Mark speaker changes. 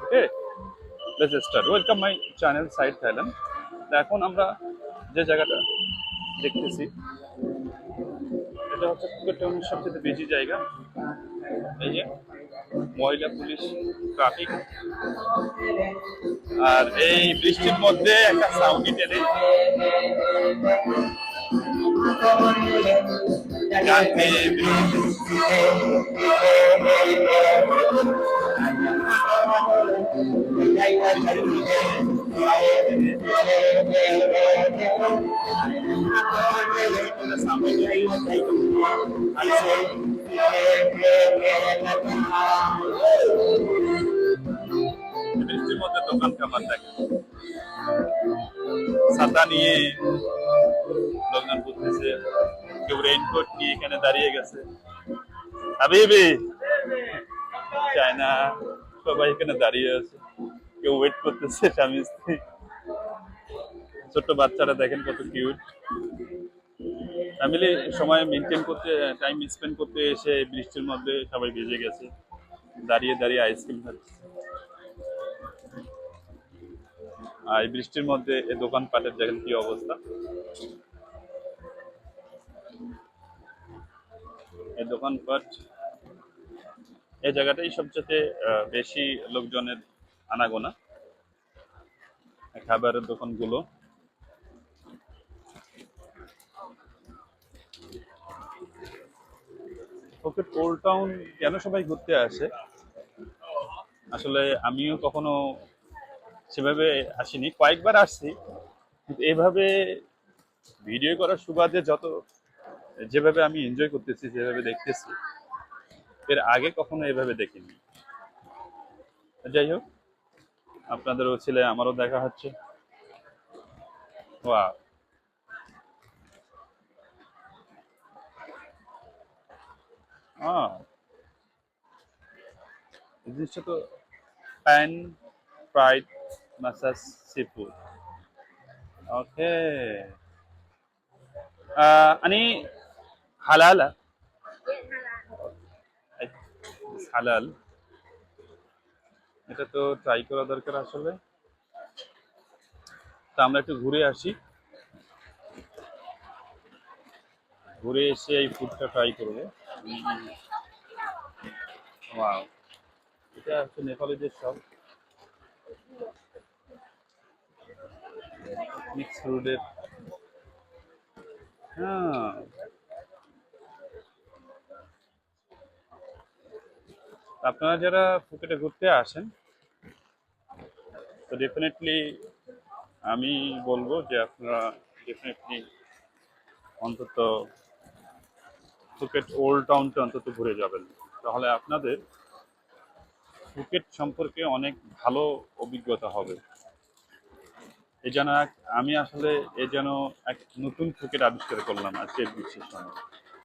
Speaker 1: Okay, let's start. Welcome my channel side Thailand. এখন আমরা যে জায়গাটা দেখতেছি এটা হচ্ছে ফুকেট টাউনের সবচেয়ে বেশি জায়গা। এই যে মহিলা পুলিশ, ট্রাফিক, আর এই বৃষ্টির মধ্যে একটা সাউন্ড টেনে গান গেয়ে বৃষ্টির মধ্যে দোকান কামার দেখে ছাতা নিয়ে লোকজন ঘুরতেছে, কেউ রেইনকোট নিয়ে এখানে দাঁড়িয়ে গেছে। হাবিবি চায়না সবাই এখানে দাঁড়িয়ে আছে, কেউ ওয়েট করতেছে স্বামী স্ত্রী। ছোট্ট বাচ্চারা দেখেন কত কিউট। ফ্যামিলি সময় মেনটেন করতে, টাইম স্পেন্ড করতে এসে বৃষ্টির মধ্যে সবাই ভিজে গেছে, দাঁড়িয়ে দাঁড়িয়ে আইসক্রিম খাচ্ছে। আর এই বৃষ্টির মধ্যে এই দোকানপাটের দেখেন কি অবস্থা। এই দোকানপাট, এই জায়গাটাই সবচেয়ে বেশি লোকজনের আনাগোনা, খাবারের দোকানগুলো। ফুকেট ওল্ড টাউন কেন সবাই ঘুরতে আসে, আসলে আমিও কখনো সেভাবে আসিনি, কয়েকবার আসছি, কিন্তু এইভাবে ভিডিও করার সুবাদে যেভাবে আমি এনজয় করতেছি, যেভাবে দেখতেছি, এর আগে কখনো এভাবে দেখিনি। যাই হোক, আপনাদেরও ছেলে আমারও দেখা হচ্ছে। ওয়াও, এই জিনিসটা তো pan fried massage seafood. Okay, আনি হালাল, হালাল। এটা তো ট্রাই করা দরকার আসলে। তা আমরা একটু ঘুরে আসি, ঘুরে এসে এই ফুডটা ট্রাই করবো। ওয়াও, এটা হচ্ছে নেপালিদের সব মিক্স ফ্রুটের। হ্যাঁ, আপনারা যারা ফুকেটে ঘুরতে আসেন, তো ডেফিনেটলি আমি বলবো যে আপনারা ডেফিনেটলি অন্তত ফুকেট ওল্ড টাউনটা অন্তত ঘুরে যাবেন, তাহলে আপনাদের ফুকেট সম্পর্কে অনেক ভালো অভিজ্ঞতা হবে। এই যেন আমি আসলে যেন এক নতুন ফুকেট আবিষ্কার করলাম আজকের বিশ্বের সময়।